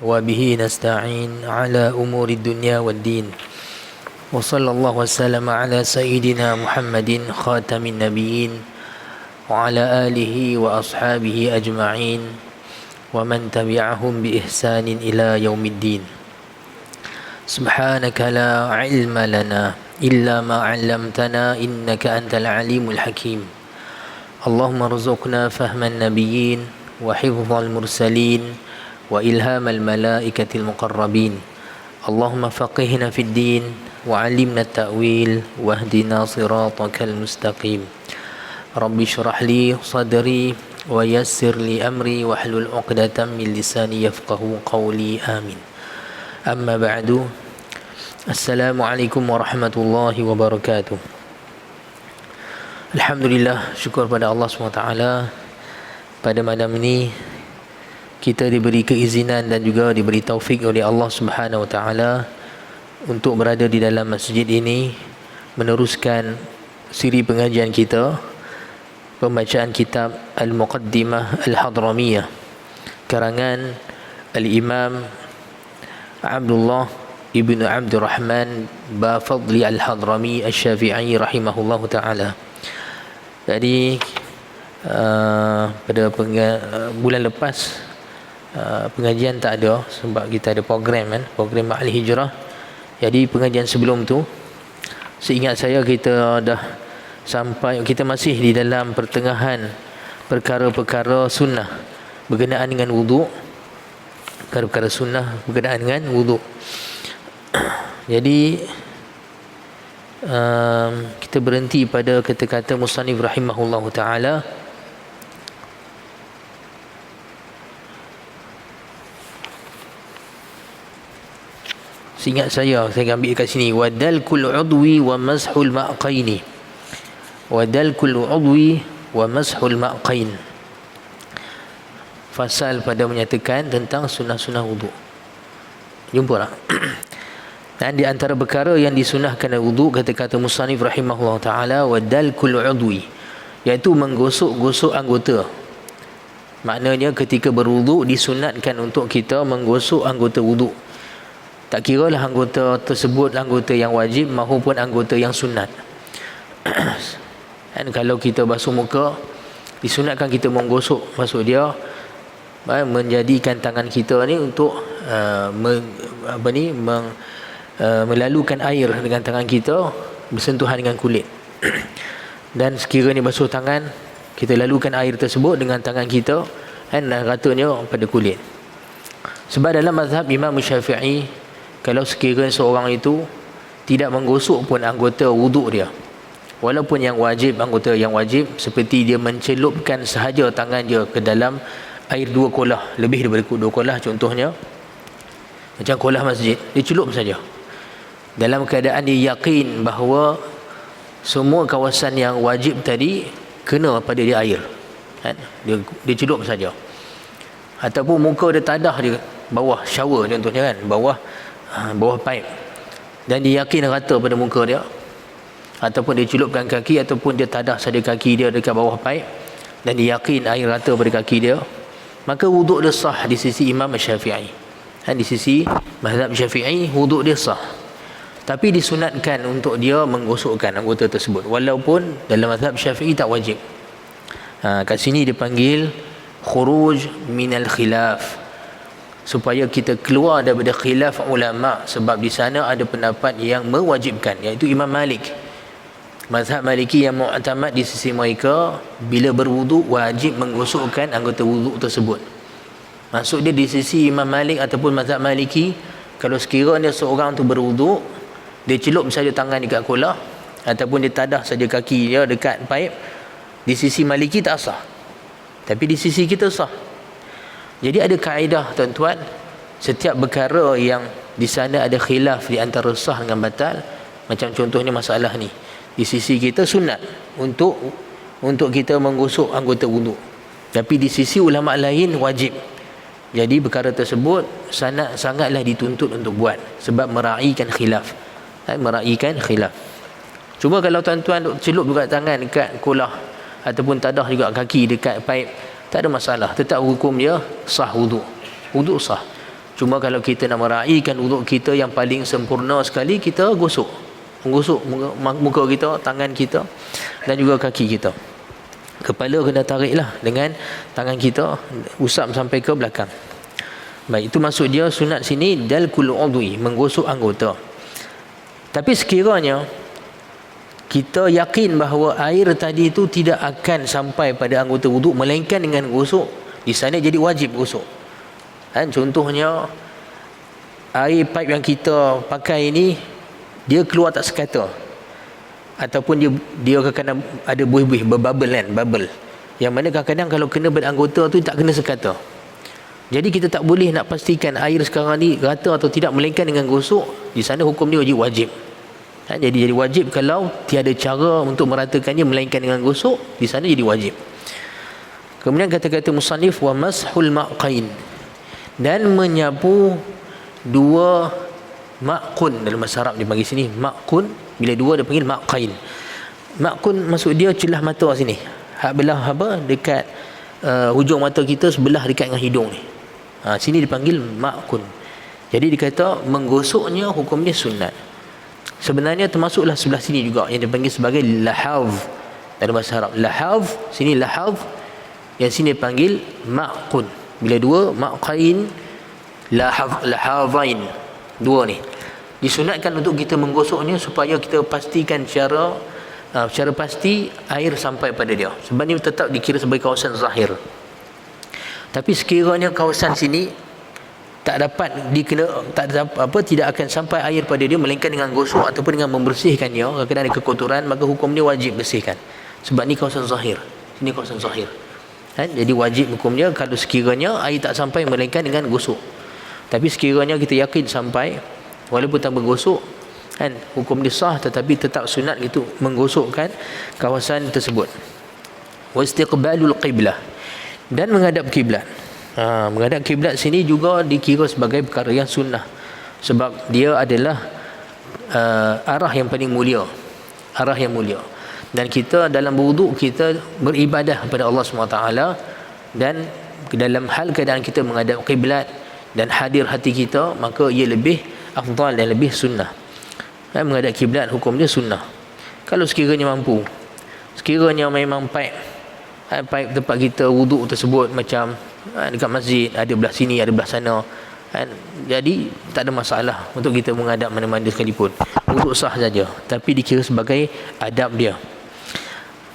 وبه نستعين على أمور الدنيا والدين وصلى الله وسلم على سيدنا محمد خاتم النبيين وعلى آله وأصحابه أجمعين ومن تبعهم بإحسان إلى يوم الدين. سبحانك لا علم لنا إلا ما علمتنا إنك أنت العليم الحكيم. اللهم ارزقنا فهم النبيين وحفظ المرسلين وإلهام الملائكة المقربين. اللهم فقهنا في الدين وعلمنا التأويل واهدنا صراطك المستقيم. رب اشرح لي صدري ويسر لي أمري واحلل عقدة من لساني يفقه قولي آمين. أما بعد. السلام عليكم ورحمة الله وبركاته. Alhamdulillah, syukur pada Allah SWT. Pada malam ini kita diberi keizinan dan juga diberi taufik oleh Allah Subhanahu Wa Taala untuk berada di dalam masjid ini meneruskan siri pengajian kita, pembacaan kitab Al-Muqaddimah Al-Hadramiyah karangan Al-Imam Abdullah Ibn Abdul Rahman Bafadli Al-Hadrami Al-Syafi'i rahimahullahu ta'ala. Jadi pada bulan lepas pengajian tak ada sebab kita ada program program Ma'al Hijrah. Jadi pengajian sebelum tu, seingat saya kita dah sampai, kita masih di dalam pertengahan perkara-perkara sunnah berkenaan dengan wuduk, perkara-perkara sunnah berkenaan dengan wuduk. Jadi kita berhenti pada kata-kata musannif rahimahullahu ta'ala, seingat saya ambil kat sini, wadalkul udwi wa mashul ma'qaini, wadalkul udwi wa mashul ma'qain. Fasal pada menyatakan tentang sunnah-sunnah wuduk. Jumpa tak? Dan di antara perkara yang disunahkan wuduk, kata-kata musannif rahimahullah ta'ala, wadalkul udwi, iaitu menggosok-gosok anggota. Maknanya ketika berwuduk disunatkan untuk kita menggosok anggota wuduk. Tak kira lah anggota tersebut anggota yang wajib maupun anggota yang sunat. Dan kalau kita basuh muka, disunatkan kita menggosok, maksud dia menjadikan tangan kita ni untuk melalukan air dengan tangan kita bersentuhan dengan kulit. Dan sekiranya basuh tangan, kita lalukan air tersebut dengan tangan kita dan ratanya pada kulit. Sebab dalam mazhab Imam Syafi'i, kalau sekiranya seorang itu tidak menggosok pun anggota wuduk dia, walaupun yang wajib, anggota yang wajib, seperti dia mencelupkan sahaja tangan dia ke dalam air 2 kolah, lebih daripada 2 kolah contohnya, macam kolah masjid, dia celup saja, dalam keadaan dia yakin bahawa semua kawasan yang wajib tadi kena pada dia air, kan? Dia celup saja. Ataupun muka dia tadah dia bawah shower contohnya, kan, bawah pipe, dan dia yakin rata pada muka dia, ataupun dia celupkan kaki, ataupun dia tadah saja kaki dia dekat bawah pipe dan dia yakin air rata pada kaki dia, maka wuduk dia sah di sisi Imam Syafi'i. Di sisi mazhab Syafi'i wuduk dia sah. Tapi disunatkan untuk dia menggosokkan anggota tersebut, walaupun dalam mazhab Syafi'i tak wajib. Kat sini dipanggil khuruj minal khilaf, supaya kita keluar daripada khilaf ulama, sebab di sana ada pendapat yang mewajibkan, iaitu Imam Malik. Mazhab Maliki yang mu'tamad di sisi mereka, bila berwuduk wajib menggosokkan anggota wuduk tersebut. Maksud dia di sisi Imam Malik ataupun mazhab Maliki, kalau sekiranya seorang tu berwuduk, dia celup saja tangan dekat kolah ataupun dia tadah saja kaki dia dekat pipe, di sisi Maliki tak sah, tapi di sisi kita sah. Jadi ada kaedah tuan-tuan, setiap perkara yang di sana ada khilaf di antara sah dengan batal, macam contohnya masalah ni, di sisi kita sunat untuk kita menggosok anggota wuduk, tapi di sisi ulama lain wajib. Jadi perkara tersebut sangatlah dituntut untuk buat, sebab meraihkan khilaf. Cuma kalau tuan-tuan celup juga tangan dekat kolah ataupun tadah juga kaki dekat pipe, tak ada masalah, tetap hukum dia sah wuduk sah. Cuma kalau kita nak meraihkan wuduk kita yang paling sempurna sekali, kita menggosok muka kita, tangan kita dan juga kaki kita. Kepala kena tariklah dengan tangan kita, usap sampai ke belakang. Baik, itu maksud dia sunat sini dalkul udwi, menggosok anggota. Tapi sekiranya kita yakin bahawa air tadi itu tidak akan sampai pada anggota wuduk melainkan dengan gosok, di sana jadi wajib gosok. Contohnya air pipe yang kita pakai ini dia keluar tak sekata, ataupun dia kadang ada buih-buih berbubble kan, bubble, yang mana kadang-kadang kalau kena beranggota tu tak kena sekata. Jadi kita tak boleh nak pastikan air sekarang ni rata atau tidak melainkan dengan gosok. Di sana hukum dia wajib. Jadi wajib kalau tiada cara untuk meratakannya melainkan dengan gosok, di sana jadi wajib. Kemudian kata-kata musannif wa mashul maqain, dan menyapu dua maqun. Dalam bahasa Arab dia panggil sini maqun, bila dua dia panggil maqain. Maqun maksud dia celah mata sini, hak belah apa dekat hujung mata kita sebelah dekat dengan hidung ni. Sini dipanggil maqun. Jadi dikata menggosoknya hukum dia sunat. Sebenarnya termasuklah sebelah sini juga yang dipanggil sebagai lahav dalam bahasa Arab. Lahav, sini lahav, yang sini dipanggil maqun. Bila dua maqain, lahavain, dua ni disunatkan untuk kita menggosoknya supaya kita pastikan secara pasti air sampai pada dia. Sebab ni tetap dikira sebagai kawasan zahir. Tapi sekiranya kawasan sini tidak akan sampai air pada dia melainkan dengan gosok ataupun dengan membersihkannya, kadang-kadang ada kekotoran, maka hukum dia wajib bersihkan. Sebab ni kawasan zahir, sini kawasan zahir. Jadi wajib hukumnya kalau sekiranya air tak sampai melainkan dengan gosok. Tapi sekiranya kita yakin sampai walaupun tanpa gosok, hukum dia sah, tetapi tetap sunat itu menggosokkan kawasan tersebut. Wa istiqbalul qiblah, dan menghadap kiblat. Menghadap kiblat sini juga dikira sebagai perkara yang sunnah, sebab dia adalah arah yang paling mulia, arah yang mulia. Dan kita dalam berwuduk kita beribadah kepada Allah SWT, dan dalam hal keadaan kita menghadap kiblat dan hadir hati kita, maka ia lebih afdal dan lebih sunnah. Menghadap kiblat hukum dia sunnah. Kalau sekiranya mampu, sekiranya memang pipe tempat kita wuduk tersebut macam dekat masjid, ada belah sini, ada belah sana, jadi tak ada masalah untuk kita menghadap mana-mana sekalipun, wuduk sah saja, tapi dikira sebagai adab dia.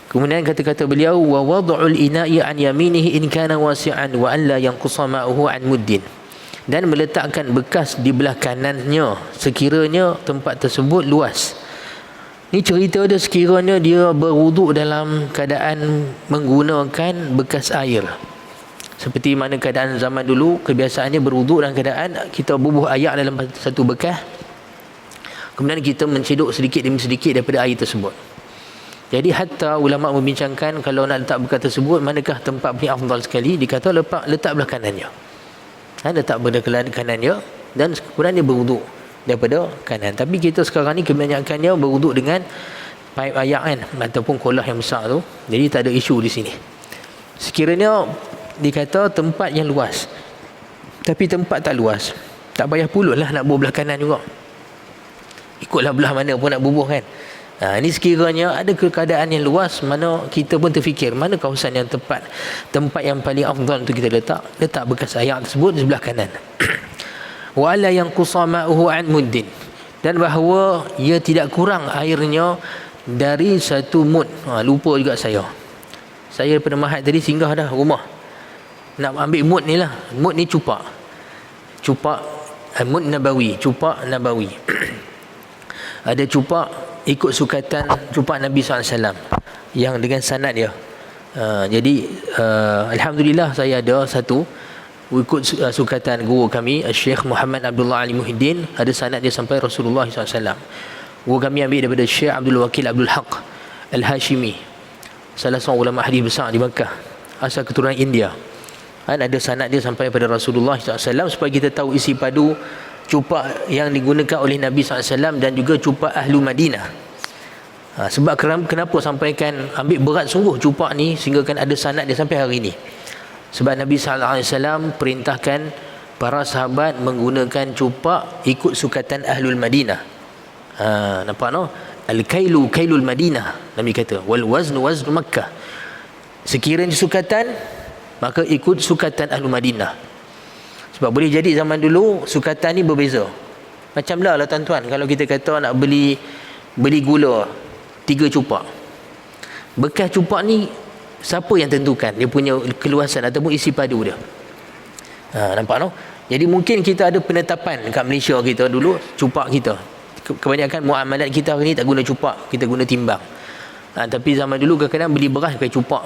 Kemudian kata-kata beliau wa wad'ul ina'i an yaminihi in kana wasi'an wa an la yanqusa ma'uhu an muddin, dan meletakkan bekas di belah kanannya sekiranya tempat tersebut luas. Ni cerita dia sekiranya dia berwuduk dalam keadaan menggunakan bekas air. Seperti mana keadaan zaman dulu, kebiasaannya berwuduk dalam keadaan kita bubuh air dalam satu bekas, kemudian kita mencedok sedikit demi sedikit daripada air tersebut. Jadi hatta ulama membincangkan kalau nak letak bekas tersebut manakah tempat paling afdal sekali, dikata letak belah kanannya. Letak belah kanannya, dan kemudian dia berwuduk daripada kanan. Tapi kita sekarang ni kebanyakannya berwuduk dengan paip air ataupun kolah yang besar tu. Jadi tak ada isu di sini. Sekiranya dikata tempat yang luas, tapi tempat tak luas, tak payah pulun lah nak bubuh belah kanan juga, ikutlah belah mana pun nak bubuh kan. Ini sekiranya ada keadaan yang luas, mana kita pun terfikir mana kawasan yang tepat, tempat yang paling afdal untuk kita letak bekas air tersebut di sebelah kanan. Wa la yanqusa ma'uhu an muddin, dan bahawa ia tidak kurang airnya dari satu mud. Lupa juga saya daripada Mahat tadi singgah dah rumah nak ambil mud ni lah. Mud ni cupak mud nabawi, cupak nabawi. Ada cupak ikut sukatan cupak Nabi SAW yang dengan sanad dia. Jadi alhamdulillah saya ada satu ikut sukatan guru kami Syekh Muhammad Abdullah Ali Muhyiddin, ada sanad dia sampai Rasulullah SAW. Guru kami ambil daripada Syekh Abdul Wakil Abdul Haq Al-Hashimi, salah seorang ulama hadis besar di Makkah, asal keturunan India. Ada sanad dia sampai pada Rasulullah SAW, supaya kita tahu isi padu cupak yang digunakan oleh Nabi SAW dan juga cupak Ahlu Madinah. Sebab kenapa sampaikan ambil berat sungguh cupak ni sehingga kan ada sanad dia sampai hari ini. Sebab Nabi SAW perintahkan para sahabat menggunakan cupak ikut sukatan Ahlul Madinah. Nampak no? Al-kailu kailul Madinah, Nabi kata, wal waznu waznu Makkah. Sekiranya sukatan, maka ikut sukatan Ahlul Madinah. Sebab boleh jadi zaman dulu sukatan ni berbeza. Macam lah tuan-tuan, kalau kita kata nak beli gula 3 cupak, bekas cupak ni siapa yang tentukan dia punya keluasan ataupun isi padu dia? Nampak no? Jadi mungkin kita ada penetapan kat Malaysia kita dulu, cupak kita, kebanyakan muamalat kita hari ni tak guna cupak, kita guna timbang. Tapi zaman dulu kadang-kadang beli beras pakai cupak,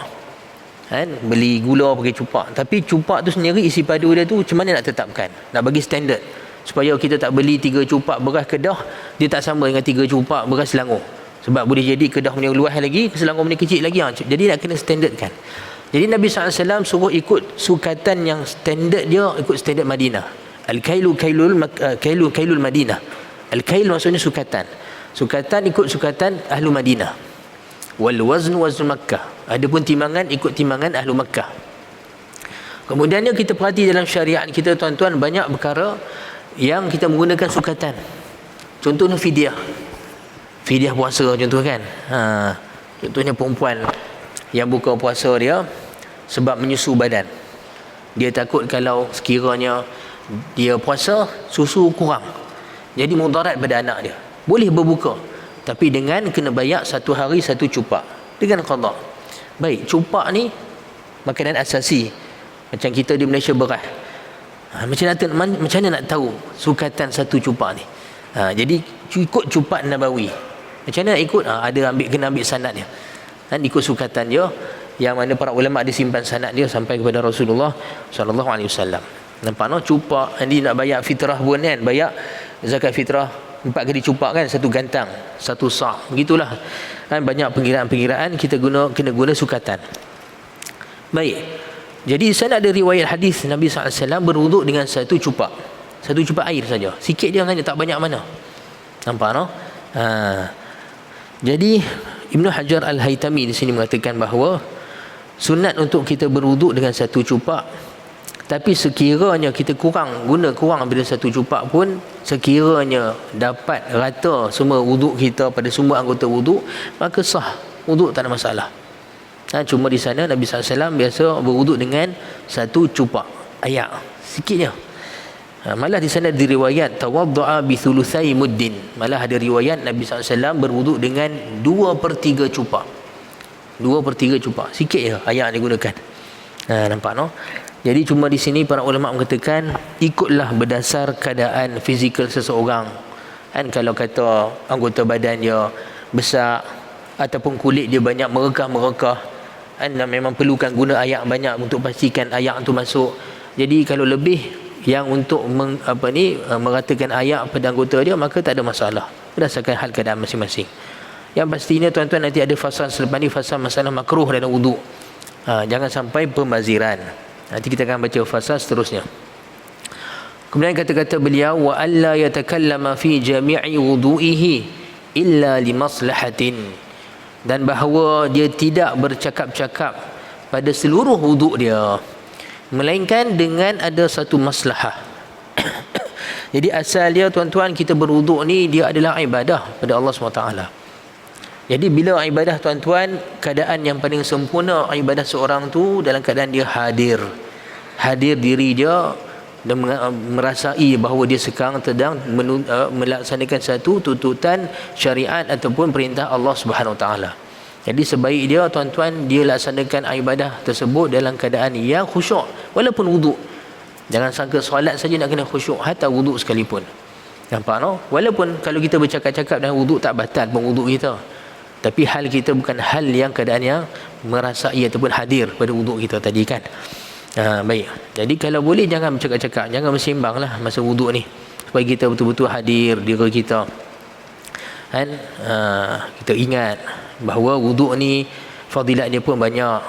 kan? Beli gula pakai cupak. Tapi cupak tu sendiri, isi padu dia tu macam mana nak tetapkan, nak bagi standard supaya kita tak beli 3 cupak beras Kedah, dia tak sama dengan 3 cupak beras Selangor. Sebab boleh jadi Kedah punya luas lagi, Selangor punya kecil lagi. Jadi nak kena standardkan. Jadi Nabi SAW suruh ikut sukatan yang standard dia, ikut standard Madinah. Al-kailu kailul Madinah. Al-kail maksudnya sukatan. Sukatan ikut sukatan Ahlu Madinah. Wal waznu waznu Makkah. Adapun timbangan ikut timbangan Ahlu Makkah. Kemudiannya kita perhati dalam syariat kita tuan-tuan, banyak perkara yang kita menggunakan sukatan. Contohnya fidyah. Fidyah puasa contoh kan. Contohnya perempuan yang buka puasa dia sebab menyusu badan. Dia takut kalau sekiranya dia puasa, susu kurang, jadi mudarat pada anak dia. Boleh berbuka, tapi dengan kena bayar 1 hari 1 cupak dengan qada. Baik, cupak ni makanan asasi. Macam kita di Malaysia beras. Macam mana nak tahu sukatan 1 cupak ni? Jadi ikut cupak Nabawi. Macam mana nak ikut? Kena ambil sanad dia. Ikut sukatan dia, yang mana para ulama ada simpan sanad dia sampai kepada Rasulullah sallallahu alaihi wasallam. Nampak no? Cupak ni nak bayar fitrah pun kan, bayar zakat fitrah 4 kali cupak kan, 1 gantang, 1 sa', begitulah kan. Banyak pengiraan kita kena guna sukatan. Baik, jadi sana ada riwayat hadis Nabi SAW berwuduk dengan 1 cupak, 1 cupak air saja, sikit dia kan, tak banyak mana. Nampak no? Jadi Ibnu Hajar Al-Haytami di sini mengatakan bahawa sunat untuk kita berwuduk dengan 1 cupak. Tapi sekiranya kita kurang daripada 1 cupak pun, sekiranya dapat rata semua wuduk kita pada semua anggota wuduk, maka sah wuduk, tak ada masalah. Cuma di sana Nabi SAW biasa berwuduk dengan 1 cupak air, sikitnya. Malah di sana diriwayat tawaddu'a bi thulutsai muddin. Malah ada riwayat Nabi SAW berwuduk dengan 2/3 cupak. 2/3 cupak, sikit je air digunakan. Nampak no? Jadi cuma di sini para ulama mengatakan ikutlah berdasar keadaan fizikal seseorang. Kan kalau kata anggota badan dia besar ataupun kulit dia banyak merekah, kan memang perlukan guna air banyak untuk pastikan air itu masuk. Jadi kalau lebih yang untuk meratakan air pada anggota dia, maka tak ada masalah berdasarkan hal keadaan masing-masing. Yang pastinya tuan-tuan, nanti ada fasal selepas ni, fasal masalah makruh dalam wuduk. Jangan sampai pembaziran. Nanti kita akan baca fasal seterusnya. Kemudian kata-kata beliau, wa alla yatakallama fi jami'i wudu'ihi illa limaslahatin, dan bahawa dia tidak bercakap-cakap pada seluruh wuduk dia melainkan dengan ada satu maslahah. Jadi asal dia tuan-tuan, kita berwuduk ni dia adalah ibadah pada Allah SWT. Jadi bila ibadah tuan-tuan, keadaan yang paling sempurna ibadah seorang tu dalam keadaan dia hadir diri dia dan merasai bahawa dia sekarang sedang melaksanakan satu tuntutan syariat ataupun perintah Allah Subhanahu Wa Taala. Jadi sebaik dia tuan-tuan, dia laksanakan ibadah tersebut dalam keadaan yang khusyuk walaupun wuduk. Jangan sangka solat saja nak kena khusyuk, hatta wuduk sekalipun. Nampak no? Walaupun kalau kita bercakap-cakap dalam wuduk tak batal pun wuduk kita, tapi hal kita bukan hal yang keadaan yang merasai ataupun hadir pada wuduk kita tadi kan. Baik. Jadi kalau boleh jangan bercakap-cakap, jangan bersembang lah masa wuduk ni, supaya kita betul-betul hadir diri kita. Kan? Kita ingat bahawa wuduk ni fadilat dia pun banyak.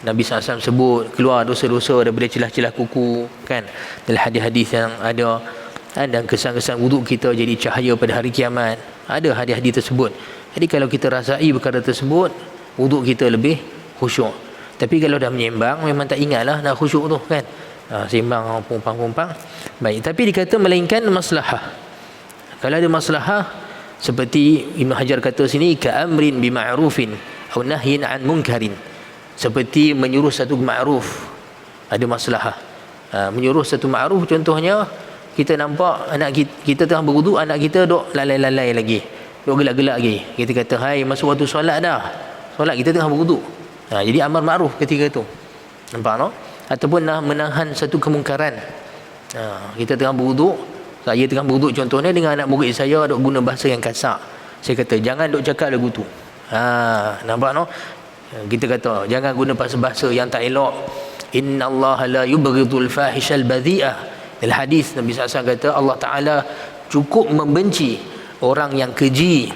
Nabi SAW sebut keluar dosa-dosa daripada celah-celah kuku kan, dalam hadis-hadis yang ada. Dan kesan-kesan wuduk kita jadi cahaya pada hari kiamat, ada hadis-hadis tersebut. Jadi kalau kita rasai perkara tersebut, wuduk kita lebih khusyuk. Tapi kalau dah menyembang, memang tak ingatlah nak khusyuk tu kan. Seimbang pumpang-pumpang. Baik, tapi dikata melainkan maslahah. Kalau ada maslahah, seperti Ibn Hajar kata sini, ka'amrin bima'rufin atau nahyin an munkarin, seperti menyuruh satu ma'ruf, ada maslahah. Menyuruh satu ma'ruf, contohnya kita nampak anak kita tengah berwuduk, anak kita duk lalai-lalai lagi, duk gelak-gelak lagi. Kita kata, hai, masuk waktu solat dah, solat, kita tengah berwuduk. Jadi amar ma'ruf ketika itu. Nampak no? Ataupun menahan satu kemungkaran. Kita tengah berwuduk, saya tengah berwuduk contohnya dengan anak murid saya duk guna bahasa yang kasar. Saya kata, jangan duk cakap lagu tu. Nampak no? Kita kata, jangan guna bahasa-bahasa yang tak elok. Inna Allah la yubghidul fahishal badhi'ah. Dalam hadis Nabi SAW kata, Allah Ta'ala cukup membenci orang yang keji.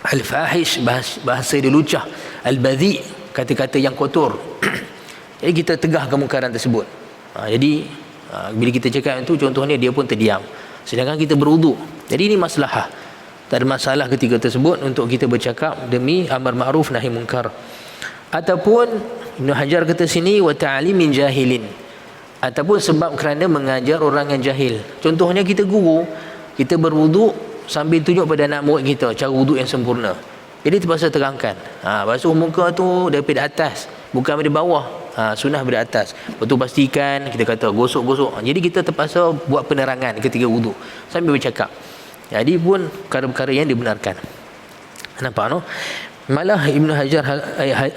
Al-fahish, bahasa dia lucah. Al-badhi', kata-kata yang kotor. Jadi kita tegah kemungkaran tersebut. Jadi bila kita cakap itu, contohnya dia pun terdiam, sedangkan kita berwuduk. Jadi ini maslahah. Tak ada masalah ketika tersebut untuk kita bercakap demi amar ma'ruf nahi munkar. Ataupun Ibn Hajar kata sini, wa ta'limin jahilin, ataupun sebab kerana mengajar orang yang jahil. Contohnya kita guru, kita berwuduk sambil tunjuk pada anak murid kita cara wuduk yang sempurna. Jadi terpaksa terangkan, basuh muka tu daripada atas, bukan dari bawah. Sunnah dari atas. Lepas tu pastikan kita kata gosok-gosok. Jadi kita terpaksa buat penerangan ketika wuduk sambil bercakap. Jadi pun perkara-perkara yang dibenarkan. Nampak no? Malah Ibn Hajar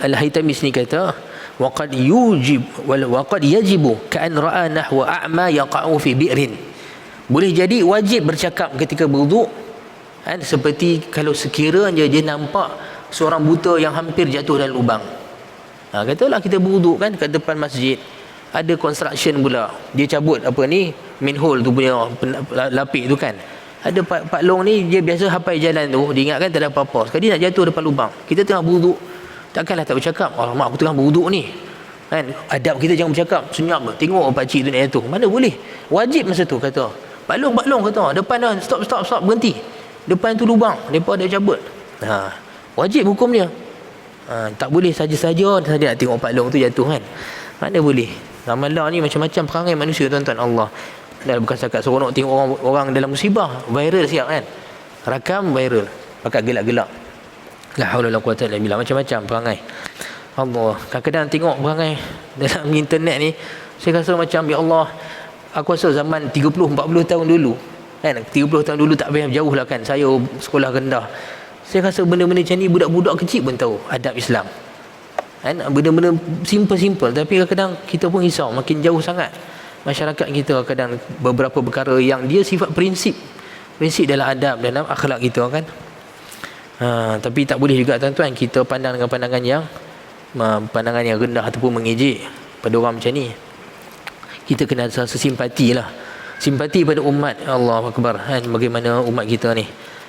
Al-Haytami sini kata, waqad yajibu ka'an ra'a nahwa a'ma yaqa'u fi bi'rin. Boleh jadi wajib bercakap ketika berwuduk, seperti kalau sekiranya dia nampak seorang buta yang hampir jatuh dalam lubang. Katalah kita berwuduk kan kat depan masjid, ada construction pula, dia cabut apa ni, manhole tu punya lapik tu kan. Ada Pak Long ni, dia biasa hafal jalan tu, dia ingatkan tak ada apa-apa, sekali nak jatuh depan lubang. Kita tengah berwuduk, takkanlah tak bercakap, alamak aku tengah berwuduk ni kan. Adab kita jangan bercakap, senyap, tengok pakcik tu nak jatuh, mana boleh. Wajib masa tu kata, Pak Long kata, depan dah, stop, berhenti, depan tu lubang, mereka dah cabut. Wajib hukum dia. Tak boleh saja-saja nak tengok Pak Long tu jatuh kan. Mana boleh. Ramalan ni macam-macam perangai manusia, tuan-tuan Allah. Dah bukan setakat seronok tengok orang dalam musibah, viral siap kan. Rakam viral, pakai gelak-gelak. La haula wala quwwata illa billah, macam-macam perangai. Allah, kadang-kadang tengok perangai dalam internet ni, saya rasa macam, ya Allah, aku rasa zaman 30-40 tahun dulu kan, 30 tahun dulu tak payah jauh lah kan, saya sekolah rendah. Saya rasa benda-benda macam ni budak-budak kecil pun tahu adab Islam kan? Benda-benda simple-simple, tapi kadang-kadang kita pun risau, makin jauh sangat masyarakat kita, kadang beberapa perkara yang dia sifat prinsip dalam adab, dalam akhlak kita kan. Tapi tak boleh juga tuan-tuan kita pandang dengan pandangan yang rendah ataupun mengejek pada orang macam ni. Kita kena rasa simpati lah, simpati pada umat. Allahu Akbar kan, bagaimana umat kita ni.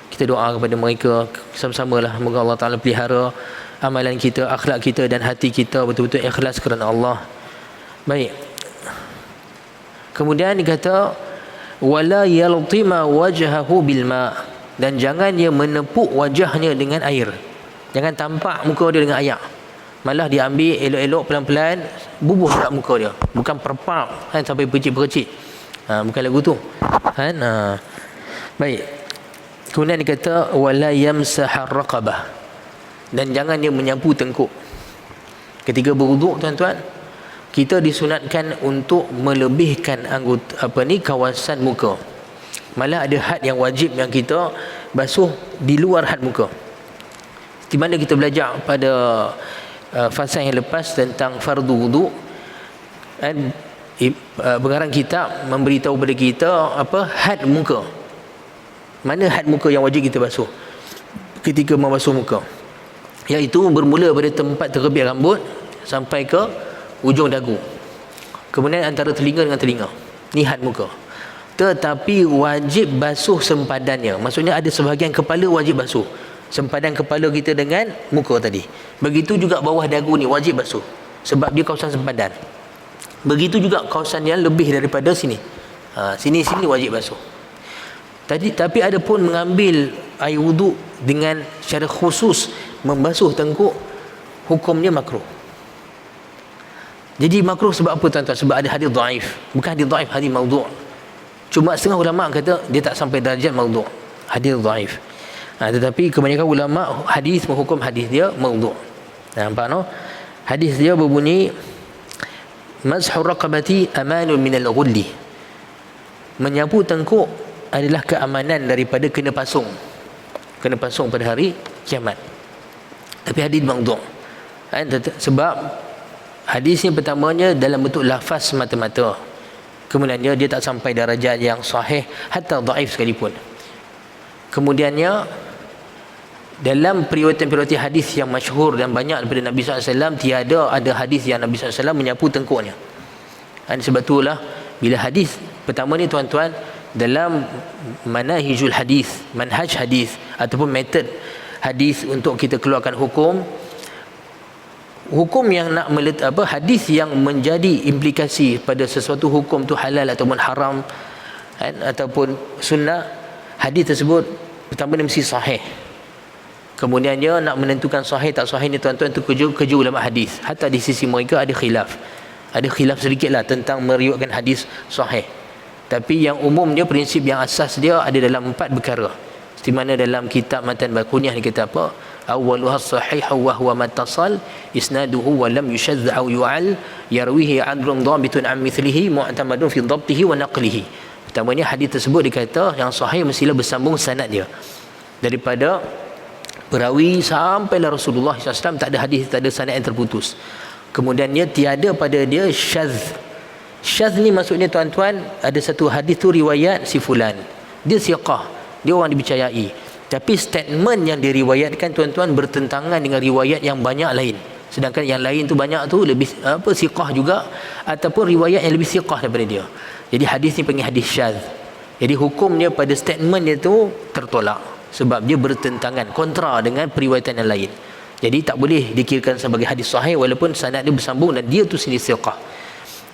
Kita doa kepada mereka sama-sama lah, moga Allah Ta'ala pelihara amalan kita, akhlak kita dan hati kita betul-betul ikhlas kerana Allah. Baik, kemudian dikata wala yaltima wajhahu bil ma', dan jangan dia menepuk wajahnya dengan air. Jangan tampak muka dia dengan air, malah dia ambil elok-elok pelan-pelan bubuh kat muka dia, bukan perpap kan sampai percik-percik. Bukan lagu tu kan. Baik, kemudian dikata wala yamsahar raqabah, dan jangan dia menyapu tengkuk. Ketika berwuduk tuan-tuan, kita disunatkan untuk melebihkan kawasan muka. Malah ada had yang wajib yang kita basuh di luar had muka. Di mana kita belajar pada fasa yang lepas tentang fardu wuduk, dan pengarang kitab memberitahu kepada kita had muka. Mana had muka yang wajib kita basuh ketika membasuh muka, iaitu bermula pada tempat terbit rambut sampai ke ujung dagu, kemudian antara telinga dengan telinga. Ni had muka. Tetapi wajib basuh sempadannya, maksudnya ada sebahagian kepala wajib basuh, sempadan kepala kita dengan muka tadi. Begitu juga bawah dagu ni wajib basuh, sebab dia kawasan sempadan. Begitu juga kawasan yang lebih daripada sini, sini wajib basuh. Tapi ada pun mengambil air wuduk dengan secara khusus membasuh tengkuk, hukumnya makruh. Jadi makruh sebab apa tuan-tuan? Sebab ada hadis dhaif. Bukan hadis dhaif, hadis maudhu'. Cuma setengah ulama kata dia tak sampai darjat maudhu', hadis dhaif. Tetapi kebanyakan ulama hadis menghukum hadis dia maudhu'. Nampak no? Hadis dia berbunyi mazhur raqabati amanun minal ghulli. Menyapu tengkuk adalah keamanan daripada kena pasung. Kena pasung pada hari kiamat. Tapi hadis maudhu'. Sebab hadisnya pertamanya dalam bentuk lafaz semata-mata. Kemudiannya dia tak sampai darajat yang sahih hatta dhaif sekalipun. Kemudiannya dalam periwayatan-periwayatan hadis yang masyhur dan banyak daripada Nabi SAW, tiada ada hadis yang Nabi SAW menyapu tengkuknya. Sebab itulah bila hadis pertama ni tuan-tuan, dalam manahijul hadis, manhaj hadis ataupun metod hadis untuk kita keluarkan hukum yang nak hadis yang menjadi implikasi pada sesuatu hukum tu halal ataupun haram ataupun sunnah, hadis tersebut pertama dia mesti sahih. Kemudian dia nak menentukan sahih tak sahih ni tuan-tuan, tu kerja ulama hadis. Hatta di sisi mereka ada khilaf sedikitlah tentang meriwayatkan hadis sahih. Tapi yang umum dia, prinsip yang asas dia ada dalam 4 perkara. Di mana dalam kitab Matan Bakunyah ni kata apa? Awwaluha sahih wa huwa mattasal isnaduhu wa lam yushadz aw yu'al yarwihi 'adlun dhabitun 'an mithlihi mu'tamadun fi dhabtihi wa naqlihi. Pertamanya hadis tersebut dikata yang sahih mestilah bersambung sanad dia daripada perawi sampailah Rasulullah SAW, tak ada hadis, tak ada sanad yang terputus. Kemudiannya tiada pada dia syadz. Syadz ni maksudnya tuan-tuan, ada satu hadis tu riwayat si fulan, dia siqah, dia orang dipercayai, tapi statement yang diriwayatkan tuan-tuan bertentangan dengan riwayat yang banyak lain, sedangkan yang lain tu banyak tu lebih siqah juga ataupun riwayat yang lebih siqah daripada dia. Jadi hadis ni panggil hadis syadz. Jadi hukumnya pada statement dia tu tertolak sebab dia bertentangan, kontra dengan periwayatan yang lain. Jadi tak boleh dikirakan sebagai hadis sahih walaupun sanad dia bersambung dan dia tu sendiri siqah.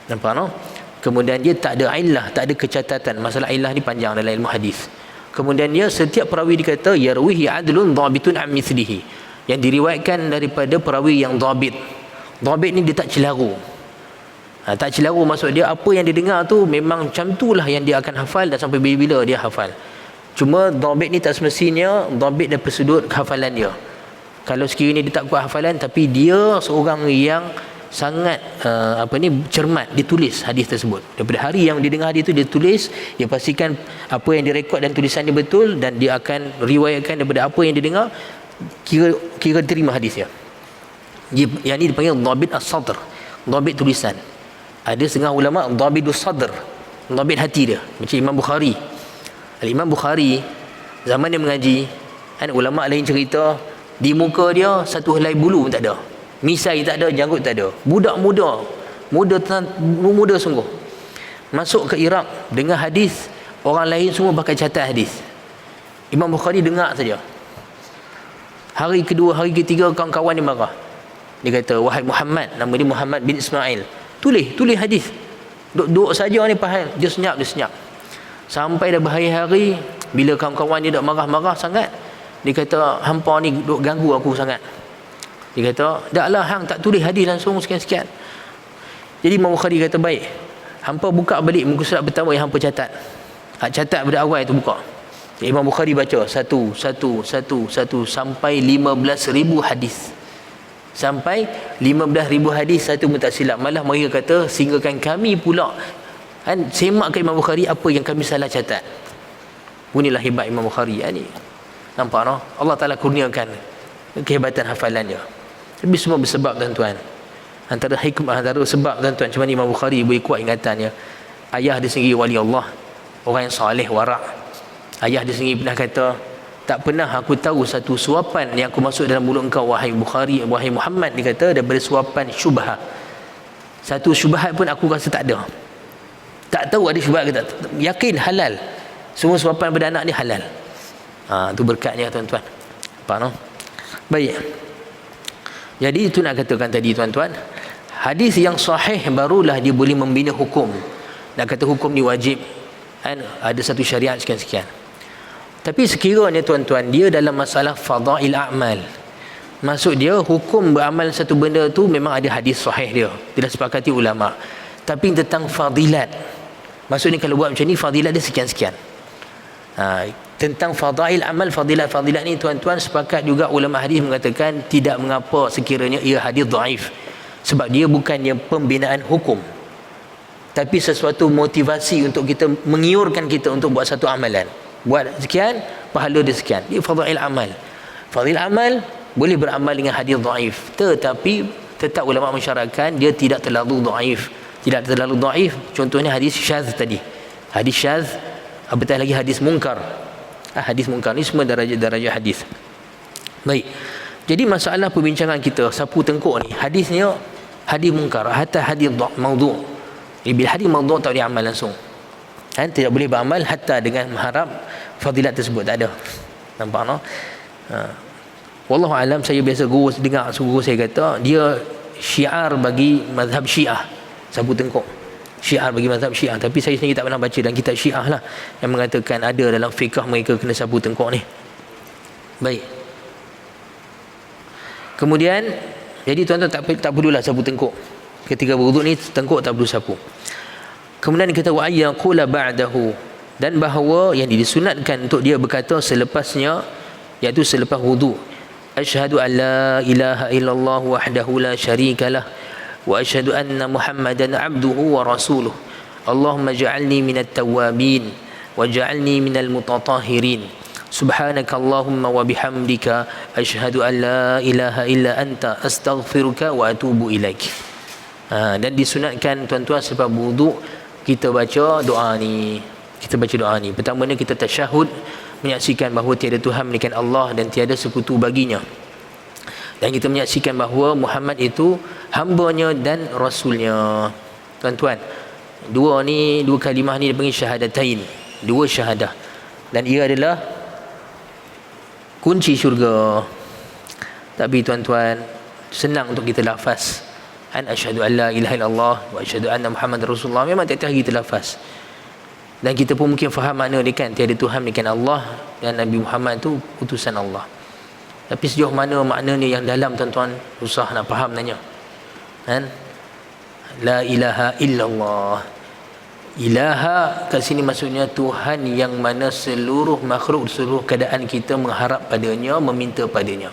Nampak no? Kemudian dia tak ada illah, tak ada kecatatan. Masalah illah ni panjang dalam ilmu hadis. Kemudian dia setiap perawi dikata yarwihi adlun dhabitun am mithlihi, yang diriwayatkan daripada perawi yang dhabit. Dhabit ni dia tak celaru. Tak celaru maksud dia apa yang dia dengar tu memang macam itulah yang dia akan hafal dan sampai bila-bila dia hafal. Cuma dhabit ni tak semestinya dhabit daripada sudut hafalan dia. Kalau sekiranya dia tak kuat hafalan tapi dia seorang yang sangat cermat, dia tulis hadis tersebut. Daripada hari yang dia dengar hadis tu dia tulis, dia pastikan apa yang dia rekod dan tulisan dia betul dan dia akan riwayatkan daripada apa yang dia dengar, kira terima hadis dia. Yang ni dipanggil dhabit as-sadr, dhabit tulisan. Ada setengah ulama dhabidus sadr, dhabit hati dia, macam Imam Bukhari. Imam Bukhari zaman dia mengaji, ulama lain cerita di muka dia satu helai bulu pun tak ada, misai tak ada, janggut tak ada. Budak muda sungguh. Masuk ke Iraq dengar hadis, orang lain semua pakai catat hadis. Imam Bukhari dengar saja. Hari kedua, hari ketiga kawan-kawan dia marah. Dia kata, wahai Muhammad, nama dia Muhammad bin Ismail, tulis hadis. Duduk saja ni faham. Dia senyap. Sampai dah berhari-hari, bila kawan-kawan dia dah marah-marah sangat, dia kata, hampa ni duk ganggu aku sangat. Dia kata, taklah hang tak tulis hadis langsung sekian-sekian. Jadi Imam Bukhari kata, baik, hampa buka balik muka surat pertama yang hampa catat. Catat pada awal tu buka. Imam Bukhari baca satu sampai 15,000 hadis. Sampai 15,000 hadis, satu pun tak silap. Malah mereka kata, sehinggakan kami pula semak ke Imam Bukhari apa yang kami salah catat. Inilah hebat Imam Bukhari ni. Nampak no? Allah Ta'ala kurniakan kehebatan hafalan dia. Tapi semua bersebab tuan-tuan. Antara sebab tuan-tuan macam mana Imam Bukhari boleh kuat ingatannya. Ayah dia sendiri wali Allah, orang yang saleh, warak. Ayah dia sendiri pernah kata, tak pernah aku tahu satu suapan yang aku masuk dalam mulut engkau wahai Bukhari, wahai Muhammad, dia kata, daripada suapan syubhat. Satu syubhat pun aku rasa tak ada. Tak tahu ada syubhat ke tak, yakin halal. Semua suapan pada anak ni halal. Itu berkatnya tuan-tuan. Faham no? Baik. Jadi itu nak katakan tadi tuan-tuan, hadis yang sahih barulah dia boleh membina hukum. Nak kata hukum ni wajib, ada satu syariat sekian-sekian. Tapi sekiranya tuan-tuan dia dalam masalah fadail a'mal, Maksud dia hukum beramal satu benda tu memang ada hadis sahih dia, tidak sepakati ulama. Tapi tentang fadilat, maksudnya kalau buat macam ni fadilat dia sekian-sekian. Tentang fadail amal, fadilat ni tuan-tuan, sepakat juga ulama hadis mengatakan tidak mengapa sekiranya ia hadis dhaif, sebab dia bukannya pembinaan hukum, tapi sesuatu motivasi untuk kita, mengiurkan kita untuk buat satu amalan. Buat sekian, pahala dia sekian. Dia fadail amal. Fadail amal boleh beramal dengan hadis dhaif, tetapi tetap ulama mensyaratkan dia tidak terlalu dhaif. Tidak terlalu dhaif. Contohnya hadis syadz tadi. Hadis syadz, apatah lagi hadis munkar. Hadis munkar ni semua darajat hadis. Baik. Jadi masalah perbincangan kita sapu tengkuk ni, hadisnya hadis munkar, hatta hadis maudhu'. Bila hadis maudhu' tak boleh amal langsung. Tidak boleh beramal hatta dengan mengharap fadilat tersebut, tak ada. Nampak no? Wallahu alam, saya biasa dengar guru saya kata dia syiar bagi mazhab Syiah, sapu tengkuk. Syiar bagi mazhab Syiah, tapi saya sendiri tak pernah baca dalam kitab Syiah lah yang mengatakan ada dalam fiqh mereka kena sapu tengkuk ni. Baik. Kemudian jadi tuan-tuan tak perlulah sapu tengkuk. Ketika berwuduk ni tengkuk tak perlu sapu. Kemudian kita wa ayyaqula ba'dahu, dan bahawa yang disunatkan untuk dia berkata selepasnya, iaitu selepas wuduk, asyhadu an la ilaha illallah wahdahu la syarikalah wa asyhadu anna muhammadan abduhu wa rasuluh Allahumma ja'alni minat tawwabin wa ja'alni minal mutatahhirin subhanakallahumma wa bihamdika asyhadu an la ilaha illa anta astaghfiruka wa atubu ilaik. Dan disunatkan tuan-tuan sebab wuduk kita baca doa ni. Pertamanya kita tasyahud, menyaksikan bahawa tiada Tuhan melainkan Allah dan tiada sekutu baginya, dan kita menyaksikan bahawa Muhammad itu hamba-Nya dan rasul-Nya. Tuan-tuan, dua kalimah ni dipanggil syahadatain, dua syahadah, dan ia adalah kunci syurga. Tapi tuan-tuan, senang untuk kita lafaz an asyhadu an la ilaha illallah wa asyhadu anna muhammadar rasulullah, memang tiap-tiap hari kita lafaz. Dan kita pun mungkin faham makna dia kan, tiada Tuhan melainkan Allah dan Nabi Muhammad tu utusan Allah. Tapi sejauh mana makna ni yang dalam, tuan-tuan, susah nak faham nanya. Kan? La ilaha illallah. Ilaha kat sini maksudnya Tuhan yang mana seluruh makhluk, seluruh keadaan kita mengharap padanya, meminta padanya.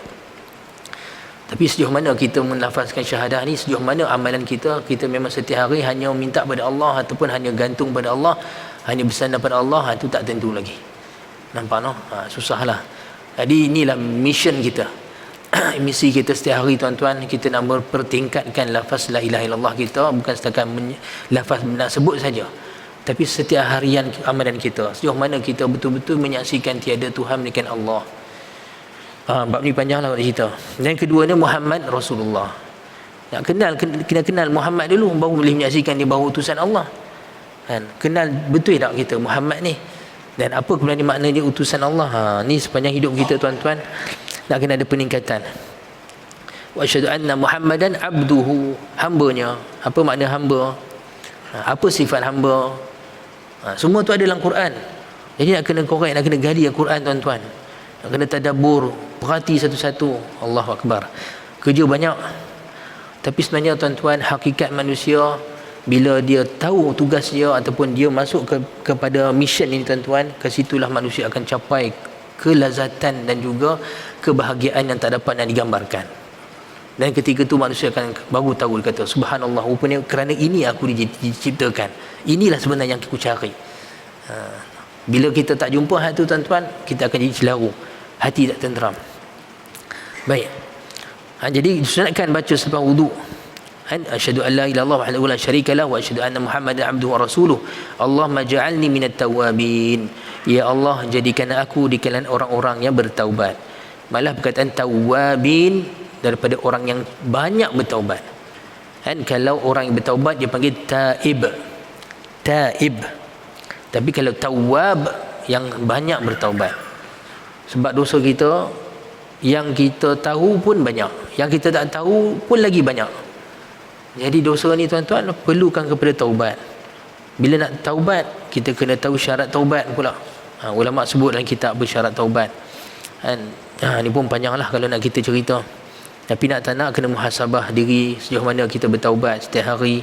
Tapi sejauh mana kita melafazkan syahadah ni, sejauh mana amalan kita memang setiap hari hanya minta pada Allah ataupun hanya gantung pada Allah, hanya bersandar pada Allah, itu tak tentu lagi. Nampak no? Susahlah. Jadi inilah mission kita. Misi kita setiap hari, tuan-tuan, kita nak mempertingkatkan lafaz la ilaha illallah kita, bukan setakat lafaz nak sebut saja, tapi setiap harian amalan kita, sejauh mana kita betul-betul menyaksikan tiada Tuhan melainkan Allah. Bab ni panjanglah nak cerita. Dan keduanya Muhammad Rasulullah. Nak kena kenal Muhammad dulu, baru boleh menyaksikan dia bahawa utusan Allah. Kan? Kenal betul tak kita Muhammad ni, dan apa sebenarnya makna dia utusan Allah. Ni sepanjang hidup kita, tuan-tuan, nak kena ada peningkatan. Wa asyhadu anna muhammadan abduhu, hambanya. Apa makna hamba? Apa sifat hamba? Semua tu ada dalam Quran. Jadi nak kena korek, nak kena gali Al-Quran, tuan-tuan. Nak kena tadabbur, perhati satu-satu. Allahu Akbar. Kerja banyak. Tapi sebenarnya, tuan-tuan, hakikat manusia bila dia tahu tugas dia ataupun dia masuk kepada mission ini, tuan-tuan, ke situlah manusia akan capai kelazatan dan juga kebahagiaan yang tak dapat nak digambarkan. Dan ketika tu manusia akan baru tahu, dia kata subhanallah, rupanya kerana ini aku diciptakan. Inilah sebenarnya yang aku cari. Bila kita tak jumpa hal tu, tuan-tuan, kita akan jadi celaru, hati tak tenteram. Baik. Jadi disunatkan baca selepas wuduk. Asyhadu an la ilaha illallah wahdahu la syarikalah wa asyhadu anna muhammadan abduhu wa rasuluh Allahumma ja'alni minat tawwabin. Ya Allah, jadikan aku di kalangan orang-orang yang bertaubat. Malah perkataan tawwabin daripada orang yang banyak bertaubat. Kan kalau orang yang bertaubat dia panggil taib. Tapi kalau tawwab, yang banyak bertaubat. Sebab dosa kita yang kita tahu pun banyak, yang kita tak tahu pun lagi banyak. Jadi dosa ni, tuan-tuan, perlukan kepada taubat. Bila nak taubat, kita kena tahu syarat taubat pula. Ulama sebut dalam kitab bersyarat taubat. Ni pun panjanglah kalau nak kita cerita. Tapi nak tak nak kena muhasabah diri sejauh mana kita bertaubat setiap hari.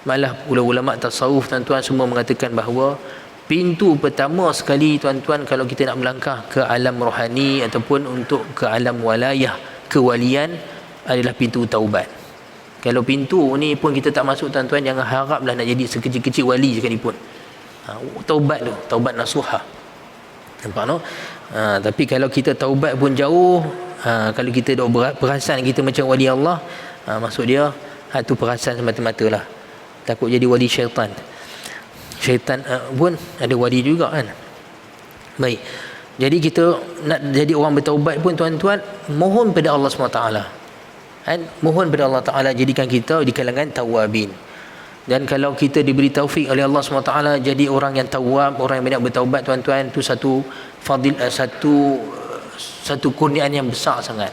Malah ulama tasawuf tuan-tuan semua mengatakan bahawa pintu pertama sekali tuan-tuan kalau kita nak melangkah ke alam rohani ataupun untuk ke alam walayah kewalian adalah pintu taubat. Kalau pintu ni pun kita tak masuk tuan-tuan, jangan haraplah nak jadi sekecil-kecil wali sekalipun. Taubat tu, taubat nasuha. Nampak no? Tapi kalau kita taubat pun jauh, kalau kita dah perasan kita macam wali Allah, maksud dia tu perasan semata-mata lah. Takut jadi wali syaitan. Syaitan pun ada wali juga kan. Baik. Jadi kita nak jadi orang bertaubat pun tuan-tuan, mohon pada Allah SWT kan? Mohon pada Allah Ta'ala jadikan kita di kalangan tawabin. Dan kalau kita diberi taufik oleh Allah SWT jadi orang yang tawab, orang yang banyak bertaubat tuan-tuan, itu satu kurniaan yang besar sangat.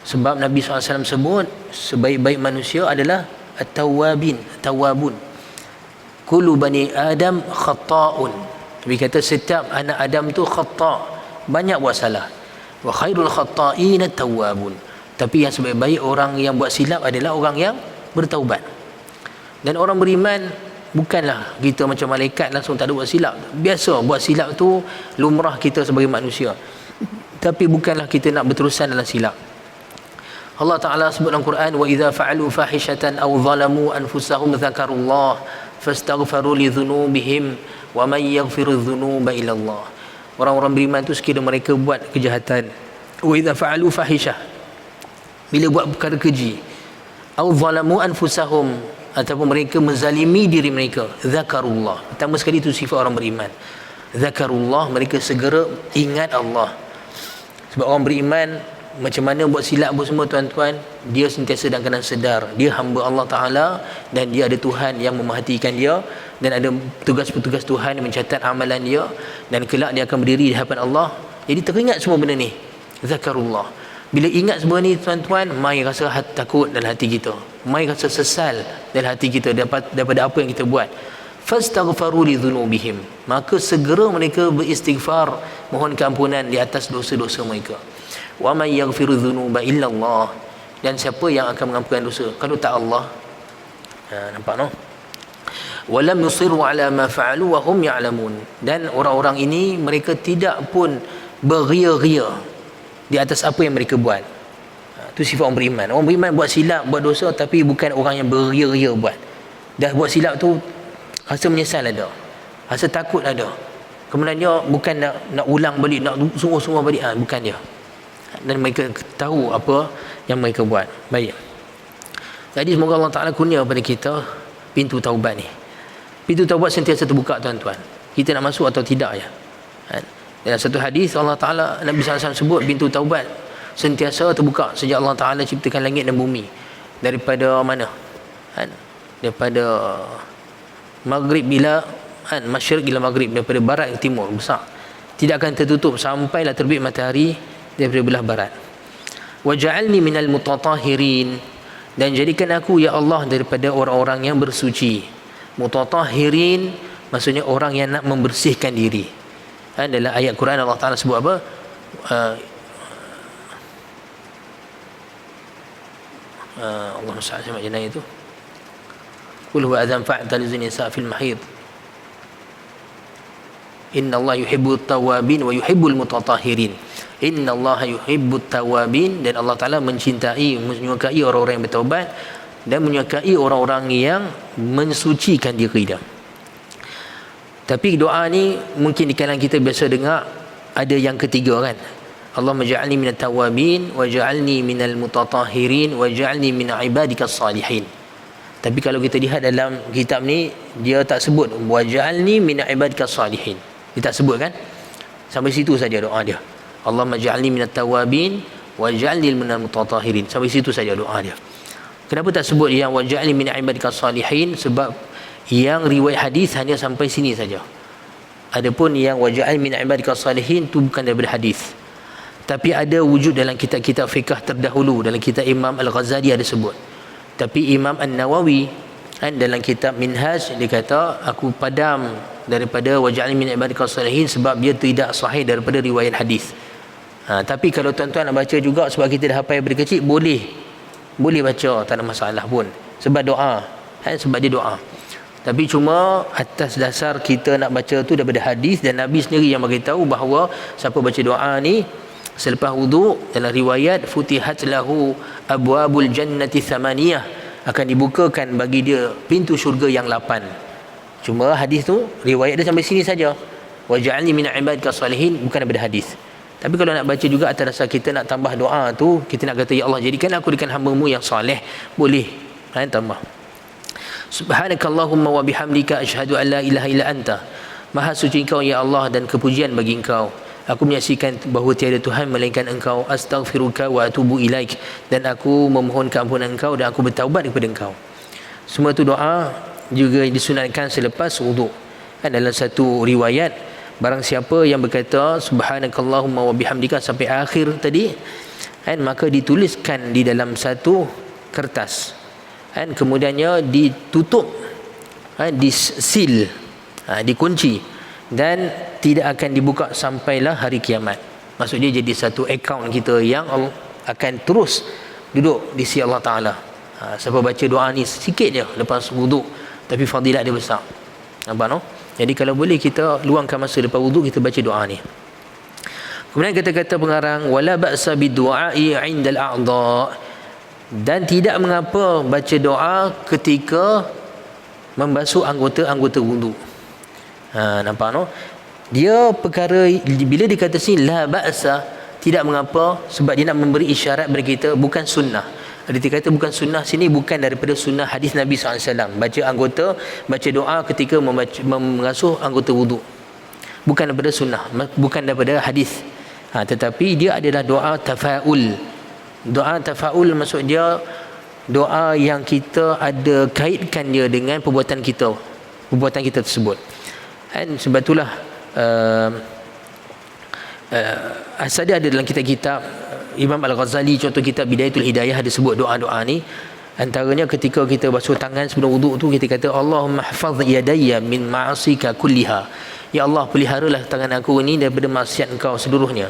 Sebab Nabi SAW sebut sebaik-baik manusia adalah at-tawabin, tawabun. Kullu bani Adam khata'un. Nabi kata setiap anak Adam tu khata', banyak buat salah. Wa khairul khata'in at-tawabun. Tapi yang sebaik-baik orang yang buat silap adalah orang yang bertaubat. Dan orang beriman bukanlah kita macam malaikat langsung tak ada buat silap. Biasa buat silap tu lumrah kita sebagai manusia. Tapi bukanlah kita nak berterusan dalam silap. Allah Ta'ala sebut dalam Quran, wa idza fa'alu fahishatan aw zalamu anfusahum dzakarullah fastaghfiru li dhunubihim wa may yaghfiru dhunuba illa Allah. Orang-orang beriman tu sekiranya mereka buat kejahatan, wa idza fa'alu fahishah, bila buat perkara keji, au zalamu anfusahum, ataupun mereka menzalimi diri mereka, zakarullah. Pertama sekali itu sifat orang beriman. Zakarullah, mereka segera ingat Allah. Sebab orang beriman macam mana buat silap pun semua tuan-tuan, dia sentiasa dalam keadaan sedar dia hamba Allah Ta'ala dan dia ada Tuhan yang memerhatikan dia, dan ada petugas-petugas Tuhan yang mencatat amalan dia, dan kelak dia akan berdiri di hadapan Allah. Jadi teringat semua benda ni, zakarullah. Bila ingat semua ni tuan-tuan, mai rasa takut dalam hati kita, mai rasa sesal dalam hati kita daripada apa yang kita buat. Fastaghfaru li dhunubihim, maka segera mereka beristighfar, mohon keampunan di atas dosa-dosa mereka. Wa may yaghfiru dhunuba illa Allah, dan siapa yang akan mengampunkan dosa kalau tak Allah? Nampak no? Wa lam yusiru ala ma fa'alu wa hum ya'lamun, dan orang-orang ini mereka tidak pun beria-ria di atas apa yang mereka buat. Itu sifat orang beriman. Orang beriman buat silap, buat dosa, tapi bukan orang yang beria-ria buat. Dah buat silap tu rasa menyesal ada, rasa takut ada, kemudian dia bukan nak ulang balik, nak sungguh-sungguh balik, bukan dia. Dan mereka tahu apa yang mereka buat. Baik. Jadi semoga Allah Ta'ala kurnia kepada kita pintu taubat ni. Pintu taubat sentiasa terbuka tuan-tuan, kita nak masuk atau tidak ya. Dalam satu hadis Allah Ta'ala, Nabi SAW sebut pintu taubat sentiasa terbuka sejak Allah Ta'ala ciptakan langit dan bumi. Daripada mana? Daripada maghrib bila masyriq ila maghrib, daripada barat ke timur, besar. Tidak akan tertutup sampailah terbit matahari daripada belah barat. Wa ja'alni minal mutatahhirin, dan jadikan aku ya Allah daripada orang-orang yang bersuci. Mutatahhirin maksudnya orang yang nak membersihkan diri. Dalam ayat Quran Allah Ta'ala sebut apa? Allah SWT macam mana itu? Qul huwa adhan fa'talizun nisa fil mahid. Inna Allah yuhibbut tawabin wa yuhibbul mutatahhirin. Inna Allah yuhibbut tawabin, dan Allah Ta'ala mencintai, menyukai orang-orang yang bertaubat, dan menyukai orang-orang yang mensucikan diri dia. Tapi doa ni mungkin di kalangan kita biasa dengar ada yang ketiga kan. Allahumma ja'alni minat tawabin wa ja'alni minal mutatahhirin wa ja'alni min ibadikas salihin. Tapi kalau kita lihat dalam kitab ni, dia tak sebut wa ja'alni min ibadikas salihin. Dia tak sebut kan. Sampai situ saja doa dia. Allahumma ja'alni minat tawabin wa ja'alni minal mutatahhirin. Sampai situ saja doa dia. Kenapa tak sebut yang wa ja'alni min ibadikas salihin? Sebab yang riwayat hadis hanya sampai sini saja. Adapun yang waja'al min ibadikas salihin tu bukan daripada hadis. Tapi ada wujud dalam kitab-kitab fiqh terdahulu, dalam kitab Imam Al-Ghazali ada sebut. Tapi Imam An-Nawawi dalam kitab Minhaj dia kata aku padam daripada waja'al min ibadikas salihin sebab dia tidak sahih daripada riwayat hadis. Tapi kalau tuan-tuan nak baca juga sebab kita dah hafal daripada kecil, boleh boleh baca, tak ada masalah pun, sebab doa, sebab dia doa. Tapi cuma atas dasar kita nak baca tu daripada hadis, dan Nabi sendiri yang beritahu bahawa siapa baca doa ni selepas wuduk, dalam riwayat futihat lahu abwabul jannati thamaniyah, akan dibukakan bagi dia pintu syurga yang 8. Cuma hadis tu riwayat dia sampai sini saja, waj'alni min ibadika salihin, bukan daripada hadis. Tapi kalau nak baca juga atas dasar kita nak tambah doa tu, kita nak kata ya Allah jadikan aku dengan hamba-Mu yang soleh, boleh tambah. Subhanakallahumma wa bihamdika asyhadu an la ilaha illa anta. Maha suci Engkau ya Allah, dan kepujian bagi Engkau. Aku menyaksikan bahawa tiada Tuhan melainkan Engkau. Astaghfiruka wa atubu ilaik. Dan aku memohon keampunan Engkau dan aku bertaubat kepada Engkau. Semua tu doa juga disunatkan selepas wuduk. Dalam satu riwayat, barang siapa yang berkata subhanakallahumma wa bihamdika sampai akhir tadi, maka dituliskan di dalam satu kertas, kemudiannya ditutup, disil, dikunci, dan tidak akan dibuka sampailah hari kiamat. Maksudnya jadi satu akaun kita yang akan terus duduk di sisi Allah Ta'ala. Siapa baca doa ni sikit je lepas wuduk, tapi fadilat dia besar. Nampak no? Jadi kalau boleh kita luangkan masa lepas wuduk kita baca doa ni. Kemudian kata-kata pengarang, wala ba'sa bidu'ai 'indal a'dha', dan tidak mengapa baca doa ketika membasuh anggota-anggota wuduk. Nampak no? Dia perkara, bila dikata sini la ba'sa, tidak mengapa, sebab dia nak memberi isyarat kepada kita bukan sunnah. Dia kata bukan sunnah sini, bukan daripada sunnah hadis Nabi SAW. Baca doa ketika mengasuh anggota wuduk, bukan daripada sunnah, bukan daripada hadis. Tetapi dia adalah doa tafa'ul. Doa tafa'ul maksud dia doa yang kita ada kaitkan dia dengan perbuatan kita tersebut. Sebab itulah asal dia ada dalam kitab-kitab Imam Al-Ghazali, contoh kitab Bidayatul Hidayah, ada sebut doa-doa ni. Antaranya ketika kita basuh tangan sebelum wuduk tu, kita kata Allahumma hafaz yadayya min ma'asika kulliha. Ya Allah, peliharalah tangan aku ni daripada maksiat Engkau seluruhnya.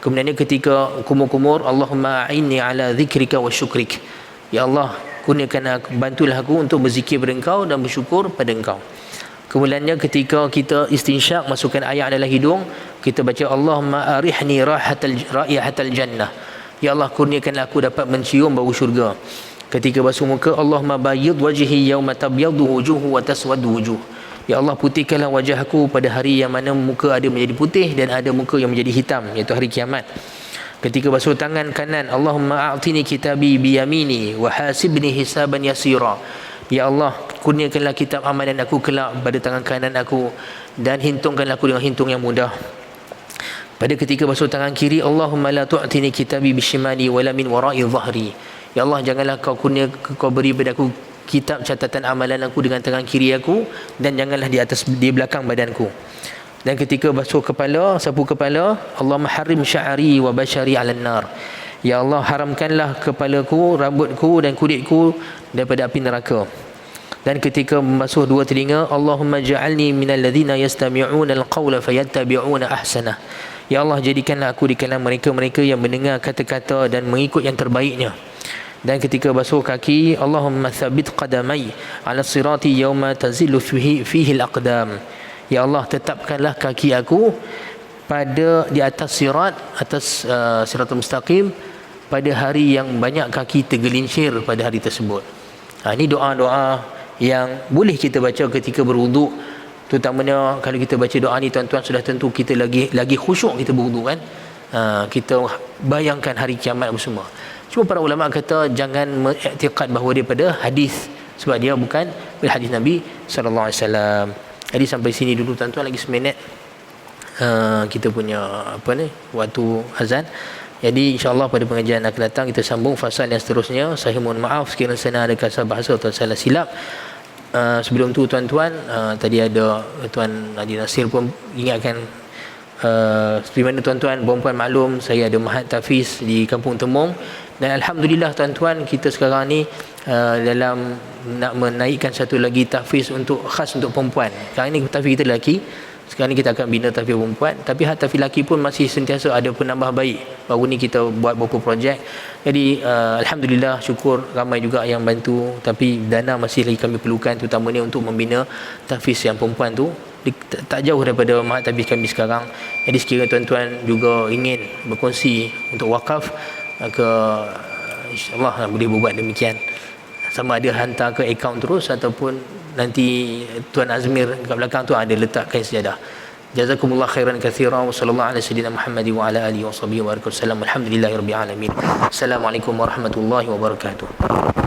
Kemudian ketika kumur-kumur, Allahumma a'inni ala zikrika wa syukrik. Ya Allah, kurniakan aku, bantulah aku untuk berzikir pada Engkau dan bersyukur pada Engkau. Kemudiannya ketika kita istinsyak, masukkan air dalam hidung, kita baca Allahumma arihni ra'ihatal jannah. Ya Allah, kurniakanlah aku dapat mencium bau syurga. Ketika basuh muka, Allahumma bayyid wajhi yawma tabyaddu wujuhu wa taswaddu wujuh. Ya Allah, putihkanlah wajahku pada hari yang mana muka ada menjadi putih dan ada muka yang menjadi hitam, iaitu hari kiamat. Ketika basuh tangan kanan, Allahumma a'tini kitabi biyamini wa hasibni hisaban yasira. Ya Allah, kurniakanlah kitab amalan aku kelak pada tangan kanan aku, dan hitungkanlah aku dengan hitung yang mudah. Pada ketika basuh tangan kiri, Allahumma la tu'tini kitabi bishimali wala min wara'i dhahri. Ya Allah, janganlah kau beri pada aku kitab catatan amalan aku dengan tangan kiri aku, dan janganlah di belakang badanku. Dan ketika basuh kepala, sapu kepala, Allahumma harim sya'ri wa bashari 'alan nar. Ya Allah, haramkanlah kepalaku, rambutku dan kulitku daripada api neraka. Dan ketika membasuh dua telinga, Allahumma ja'alni minal ladzina yastami'una al-qawla fayattabi'una ahsanah. Ya Allah, jadikanlah aku di kalangan mereka-mereka yang mendengar kata-kata dan mengikut yang terbaiknya. Dan ketika basuh kaki, Allahumma thabbit qadamai 'ala sirati yawma tazillu fihi al-aqdam. Ya Allah, tetapkanlah kaki aku di atas sirat, siratul mustaqim, pada hari yang banyak kaki tergelincir pada hari tersebut. Ini doa-doa yang boleh kita baca ketika berwuduk. Terutamanya kalau kita baca doa ni, tuan-tuan, sudah tentu kita lagi khusyuk kita berwuduk kan. Kita bayangkan hari kiamat semua. Cuma para ulama kata jangan mengiktikad bahawa dia pada hadis, sebab dia bukan pada hadis Nabi sallallahu alaihi wasallam. Jadi sampai sini dulu tuan-tuan, lagi seminit kita punya waktu azan. Jadi insya-Allah pada pengajian akan datang kita sambung fasal yang seterusnya. Saya mohon maaf sekiranya saya ada kasar bahasa atau salah silap. Sebelum tu tuan-tuan, tadi ada Tuan Haji Nasir pun ingatkan, seperti mana tuan-tuan perempuan maklum, saya ada Mahat Tafiz di Kampung Temung, dan alhamdulillah tuan-tuan, kita sekarang ni dalam nak menaikkan satu lagi tahfiz khas untuk perempuan. Sekarang ni tahfiz kita lelaki, Sekarang ni kita akan bina tahfiz perempuan, tapi tahfiz lelaki pun masih sentiasa ada penambah baik. Baru ni kita buat beberapa projek. Jadi alhamdulillah, syukur ramai juga yang bantu, tapi dana masih lagi kami perlukan, terutamanya untuk membina tahfiz yang perempuan tu tak jauh daripada mahat tahfiz kami sekarang. Jadi sekiranya tuan-tuan juga ingin berkongsi untuk wakaf, maka insya-Allah boleh buat demikian. Sama ada hantar ke akaun terus ataupun nanti Tuan Azmir kat belakang tu ada letak kain sejadah. Jazakumullah khairan katsiran wa sallallahu ala sayyidina Muhammad wa ala alihi wa sahbihi wa barakatuh. Alhamdulillahirabbil alamin. Assalamualaikum warahmatullahi wabarakatuh.